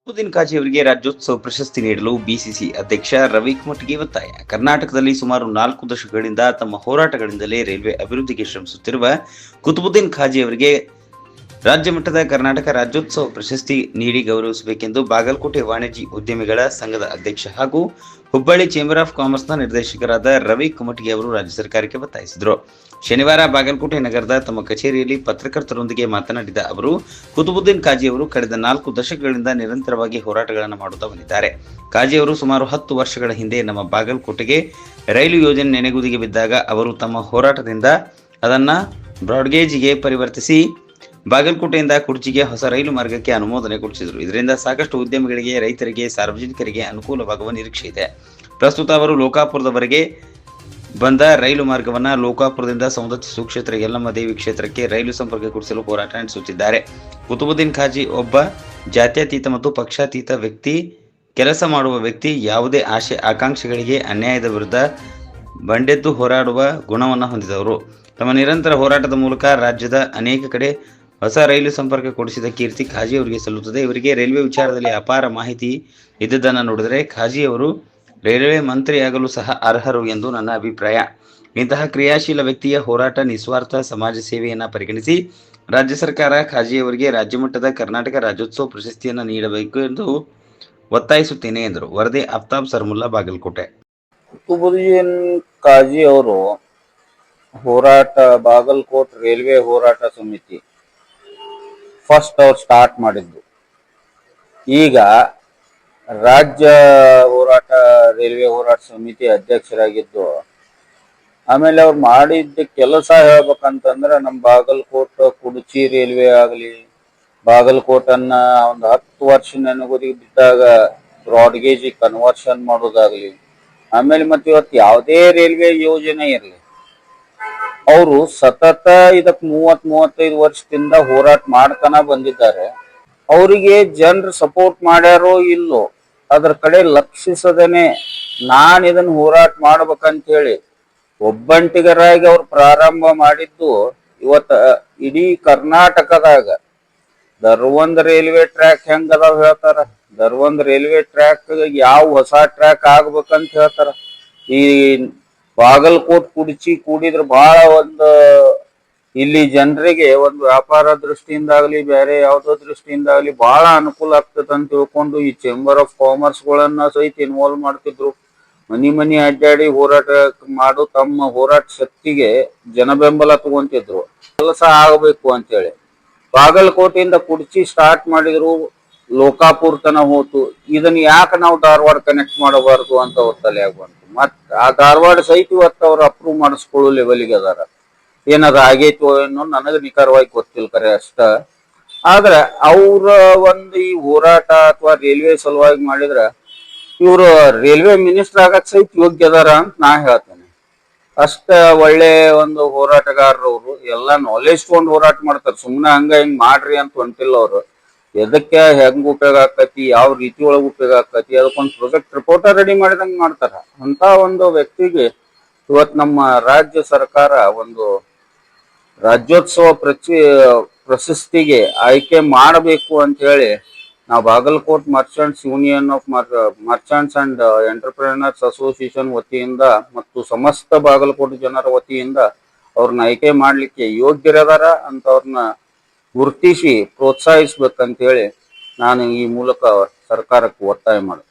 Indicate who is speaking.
Speaker 1: ಕುತುಬುದ್ದೀನ್ ಕಾಜಿ ಅವರಿಗೆ ರಾಜ್ಯೋತ್ಸವ ಪ್ರಶಸ್ತಿ ನೀಡಲು ಬಿಸಿಸಿ ಅಧ್ಯಕ್ಷ ರವಿ ಕುಮಟಗಿ ಒತ್ತಾಯ. ಕರ್ನಾಟಕದಲ್ಲಿ ಸುಮಾರು 4 ದಶಕಗಳಿಂದ ತಮ್ಮ ಹೋರಾಟಗಳಿಂದಲೇ ರೈಲ್ವೆ ಅಭಿವೃದ್ಧಿಗೆ ಶ್ರಮಿಸುತ್ತಿರುವ ಕುತುಬುದ್ದೀನ್ ಕಾಜಿ ಅವರಿಗೆ ರಾಜ್ಯ ಮಟ್ಟದ ಕರ್ನಾಟಕ ರಾಜ್ಯೋತ್ಸವ ಪ್ರಶಸ್ತಿ ನೀಡಿ ಗೌರವಿಸಬೇಕೆಂದು ಬಾಗಲಕೋಟೆ ವಾಣಿಜ್ಯ ಉದ್ಯಮಿಗಳ ಸಂಘದ ಅಧ್ಯಕ್ಷ ಹಾಗೂ ಹುಬ್ಬಳ್ಳಿ ಚೇಂಬರ್ ಆಫ್ ಕಾಮರ್ಸ್ನ ನಿರ್ದೇಶಕರಾದ ರವಿ ಕುಮಟಗಿ ಅವರು ರಾಜ್ಯ ಸರ್ಕಾರಕ್ಕೆ ಒತ್ತಾಯಿಸಿದರು. ಶನಿವಾರ ಬಾಗಲಕೋಟೆ ನಗರದ ತಮ್ಮ ಕಚೇರಿಯಲ್ಲಿ ಪತ್ರಕರ್ತರೊಂದಿಗೆ ಮಾತನಾಡಿದ ಅವರು, ಕುತುಬುದ್ದೀನ್ ಕಾಜಿ ಅವರು ಕಳೆದ 4 ದಶಕಗಳಿಂದ ನಿರಂತರವಾಗಿ ಹೋರಾಟಗಳನ್ನು ಮಾಡುತ್ತಾ ಬಂದಿದ್ದಾರೆ. ಕಾಜಿ ಅವರು ಸುಮಾರು 10 ವರ್ಷಗಳ ಹಿಂದೆ ನಮ್ಮ ಬಾಗಲಕೋಟೆಗೆ ರೈಲು ಯೋಜನೆ ನೆನೆಗುದಿಗೆ ಬಿದ್ದಾಗ ಅವರು ತಮ್ಮ ಹೋರಾಟದಿಂದ ಅದನ್ನು ಬ್ರಾಡ್ಗೇಜ್ಗೆ ಪರಿವರ್ತಿಸಿ ಬಾಗಲಕೋಟೆಯಿಂದ ಕುರ್ಚಿಗೆ ಹೊಸ ರೈಲು ಮಾರ್ಗಕ್ಕೆ ಅನುಮೋದನೆ ಕೊಡಿಸಿದರು. ಇದರಿಂದ ಸಾಕಷ್ಟು ಉದ್ಯಮಿಗಳಿಗೆ, ರೈತರಿಗೆ, ಸಾರ್ವಜನಿಕರಿಗೆ ಅನುಕೂಲವಾಗುವ ನಿರೀಕ್ಷೆ ಇದೆ. ಪ್ರಸ್ತುತ ಅವರು ಲೋಕಾಪುರದವರೆಗೆ ಬಂದ ರೈಲು ಮಾರ್ಗವನ್ನು ಲೋಕಾಪುರದಿಂದ ಸೌಂದತ್ಯ ಸುಕ್ಷೇತ್ರ ಯಲ್ಲಮ್ಮ ದೇವಿ ಕ್ಷೇತ್ರಕ್ಕೆ ರೈಲು ಸಂಪರ್ಕ ಕೊಡಿಸಲು ಹೋರಾಟ ನಡೆಸುತ್ತಿದ್ದಾರೆ. ಕುತುಬುದ್ದೀನ್ ಕಾಜಿ ಒಬ್ಬ ಜಾತ್ಯತೀತ ಮತ್ತು ಪಕ್ಷಾತೀತ ವ್ಯಕ್ತಿ, ಕೆಲಸ ಮಾಡುವ ವ್ಯಕ್ತಿ. ಯಾವುದೇ ಆಶೆ ಆಕಾಂಕ್ಷೆಗಳಿಗೆ ಅನ್ಯಾಯದ ವಿರುದ್ಧ ಬಂಡೆದ್ದು ಹೋರಾಡುವ ಗುಣವನ್ನು ಹೊಂದಿದವರು. ತಮ್ಮ ನಿರಂತರ ಹೋರಾಟದ ಮೂಲಕ ರಾಜ್ಯದ ಅನೇಕ ಕಡೆ ಹೊಸ ರೈಲು ಸಂಪರ್ಕ ಕೊಡಿಸಿದ ಕೀರ್ತಿ ಖಾಜಿ ಅವರಿಗೆ ಸಲ್ಲುತ್ತದೆ. ಇವರಿಗೆ ರೈಲ್ವೆ ವಿಚಾರದಲ್ಲಿ ಅಪಾರ ಮಾಹಿತಿ ಇದ್ದುದನ್ನು ನೋಡಿದರೆ ಖಾಜಿ ಅವರು ರೈಲ್ವೆ ಮಂತ್ರಿಯಾಗಲು ಸಹ ಅರ್ಹರು ಎಂದು ನನ್ನ ಅಭಿಪ್ರಾಯ. ಇಂತಹ ಕ್ರಿಯಾಶೀಲ ವ್ಯಕ್ತಿಯ ಹೋರಾಟ, ನಿಸ್ವಾರ್ಥ ಸಮಾಜ ಸೇವೆಯನ್ನು ಪರಿಗಣಿಸಿ ರಾಜ್ಯ ಸರ್ಕಾರ ಖಾಜಿ ಅವರಿಗೆ ರಾಜ್ಯ ಮಟ್ಟದ ಕರ್ನಾಟಕ ರಾಜ್ಯೋತ್ಸವ ಪ್ರಶಸ್ತಿಯನ್ನು ನೀಡಬೇಕು ಎಂದು ಒತ್ತಾಯಿಸುತ್ತೇನೆ ಎಂದರು. ವರದಿ ಆಫ್ತಾಬ್ ಸರ್ಮುಲ್ಲಾ, ಬಾಗಲಕೋಟೆ.
Speaker 2: ಕುತುಬುದ್ದೀನ್ ಕಾಜಿ ಅವರು ಹೋರಾಟ ಬಾಗಲಕೋಟ್ ರೈಲ್ವೆ ಹೋರಾಟ ಸಮಿತಿ ಫಸ್ಟ್ ಅವ್ರು ಸ್ಟಾರ್ಟ್ ಮಾಡಿದ್ದು. ಈಗ ರಾಜ್ಯ ಹೋರಾಟ ರೈಲ್ವೆ ಹೋರಾಟ ಸಮಿತಿ ಅಧ್ಯಕ್ಷರಾಗಿದ್ದು. ಆಮೇಲೆ ಅವ್ರು ಮಾಡಿದ್ದ ಕೆಲಸ ಹೇಳ್ಬೇಕಂತಂದ್ರೆ ನಮ್ಮ ಬಾಗಲಕೋಟ್ ಕುಡಚಿ ರೈಲ್ವೆ ಆಗಲಿ, ಬಾಗಲಕೋಟನ್ನ ಒಂದು 10 ವರ್ಷ ನೆನಗುದಿಗೆ ಬಿದ್ದಾಗ ಬ್ರಾಡ್ಗೇಜ್ ಕನ್ವರ್ಷನ್ ಮಾಡೋದಾಗ್ಲಿ, ಆಮೇಲೆ ಮತ್ತೆ ಇವತ್ತು ಯಾವುದೇ ರೈಲ್ವೆ ಯೋಜನೆ ಇರಲಿ, ಅವರು ಸತತ ಇದಕ್ಕೆ 30-35 ವರ್ಷದಿಂದ ಹೋರಾಟ ಮಾಡ್ತಾನ ಬಂದಿದ್ದಾರೆ. ಅವರಿಗೆ ಜನರು ಸಪೋರ್ಟ್ ಮಾಡ್ಯಾರೋ ಇಲ್ಲೋ ಅದ್ರ ಕಡೆ ಲಕ್ಷಿಸದೇನೆ ನಾನು ಇದನ್ನ ಹೋರಾಟ ಮಾಡ್ಬೇಕಂತ ಹೇಳಿ ಒಬ್ಬಂಟಿಗರಾಗಿ ಅವ್ರು ಪ್ರಾರಂಭ ಮಾಡಿದ್ದು. ಇವತ್ತ ಇಡೀ ಕರ್ನಾಟಕದಾಗ ಧರ್ವಂದ್ ರೈಲ್ವೆ ಟ್ರ್ಯಾಕ್ ಹೆಂಗ್ ಅದಾವ ಹೇಳ್ತಾರ. ಧರ್ವಂದ್ ರೈಲ್ವೆ ಟ್ರ್ಯಾಕ್ ಯಾವ ಹೊಸ ಟ್ರ್ಯಾಕ್ ಆಗ್ಬೇಕಂತ ಹೇಳ್ತಾರ. ಈ ಬಾಗಲಕೋಟ್ ಕುಡಚಿ ಕೂಡಿದ್ರೆ ಬಹಳ ಒಂದು ಇಲ್ಲಿ ಜನರಿಗೆ ಒಂದು ವ್ಯಾಪಾರ ದೃಷ್ಟಿಯಿಂದಾಗ್ಲಿ ಬೇರೆ ಯಾವುದೋ ದೃಷ್ಟಿಯಿಂದಾಗ್ಲಿ ಬಹಳ ಅನುಕೂಲ ಆಗ್ತದೆ ಅಂತ ತಿಳ್ಕೊಂಡು ಈ ಚೇಂಬರ್ ಆಫ್ ಕಾಮರ್ಸ್ ಗಳನ್ನ ಸಹಿತ ಇನ್ವಾಲ್ವ್ ಮಾಡ್ತಿದ್ರು. ಮನಿ ಅಡ್ಡಾಡಿ ಹೋರಾಟ ಮಾಡು ತಮ್ಮ ಹೋರಾಟ ಶಕ್ತಿಗೆ ಜನ ಬೆಂಬಲ ತಗೊಂತಿದ್ರು. ಕೆಲಸ ಆಗಬೇಕು ಅಂತೇಳಿ ಬಾಗಲಕೋಟೆಯಿಂದ ಕುಡಚಿ ಸ್ಟಾರ್ಟ್ ಮಾಡಿದ್ರು, ಲೋಕಾಪುರ ತನ ಹೋತು. ಇದನ್ನ ಯಾಕೆ ನಾವು ಧಾರವಾಡ ಕನೆಕ್ಟ್ ಮಾಡಬಾರ್ದು ಅಂತ ಅವ್ರ ತಲೆ ಬಂತು. ಮತ್ ಆ ಧಾರವಾಡ ಸಹಿತ ಇವತ್ತು ಅವ್ರು ಅಪ್ರೂವ್ ಮಾಡಿಸ್ಕೊಳ್ಳೋ ಲೆವೆಲ್ಗೆ ಅದಾರ. ಏನದು ಆಗೈತೋ ಏನೋ ನನಗೆ ನಿಖರವಾಗಿ ಗೊತ್ತಿಲ್ಲ ಕರೆ ಅಷ್ಟ. ಆದ್ರೆ ಅವ್ರ ಒಂದು ಈ ಹೋರಾಟ ಅಥವಾ ರೈಲ್ವೆ ಸಲುವಾಗಿ ಮಾಡಿದ್ರ ಇವ್ರು ರೈಲ್ವೆ ಮಿನಿಸ್ಟರ್ ಆಗಕ್ ಸಹಿತ ಯೋಗ್ಯ ಅದಾರ ಅಂತ ನಾ ಹೇಳ್ತೇನೆ. ಅಷ್ಟ ಒಳ್ಳೆ ಒಂದು ಹೋರಾಟಗಾರರು ಅವರು. ಎಲ್ಲಾ ನಾಲೆಜ್ ತಗೊಂಡು ಹೋರಾಟ ಮಾಡ್ತಾರೆ. ಸುಮ್ನೆ ಹಂಗ ಹಿಂಗ್ ಮಾಡ್ರಿ ಅಂತ ಹೊಂಟಿಲ್ಲ ಅವ್ರು. ಎದಕ್ಕೆ ಹೆಂಗ್ ಉಪಯೋಗ ಆಕತಿ, ಯಾವ ರೀತಿ ಒಳಗೆ ಉಪಯೋಗ ಆಕತಿ, ಅದಕ್ಕೊಂದು ಪ್ರೊಜೆಕ್ಟ್ ರಿಪೋರ್ಟ್ ರೆಡಿ ಮಾಡಿದಂಗ ಮಾಡ್ತಾರ. ಅಂತ ಒಂದು ವ್ಯಕ್ತಿಗೆ ಇವತ್ ನಮ್ಮ ರಾಜ್ಯ ಸರ್ಕಾರ ಒಂದು ರಾಜ್ಯೋತ್ಸವ ಪ್ರಶಸ್ತಿಗೆ ಆಯ್ಕೆ ಮಾಡಬೇಕು ಅಂತ ಹೇಳಿ ನಾವು Bagalkot merchants union of merchants and entrepreneurs association ವತಿಯಿಂದ ಮತ್ತು ಸಮಸ್ತ ಬಾಗಲಕೋಟೆ ಜನರ ವತಿಯಿಂದ ಅವ್ರನ್ನ ಆಯ್ಕೆ ಮಾಡ್ಲಿಕ್ಕೆ ಯೋಗ್ಯರದಾರ ಅಂತ ಅವ್ರನ್ನ ಗುರುತಿಸಿ ಪ್ರೋತ್ಸಾಹಿಸ್ಬೇಕಂತ ಹೇಳಿ ನಾನು ಈ ಮೂಲಕ ಸರ್ಕಾರಕ್ಕೆ ಒತ್ತಾಯ ಮಾಡ್ತೀನಿ.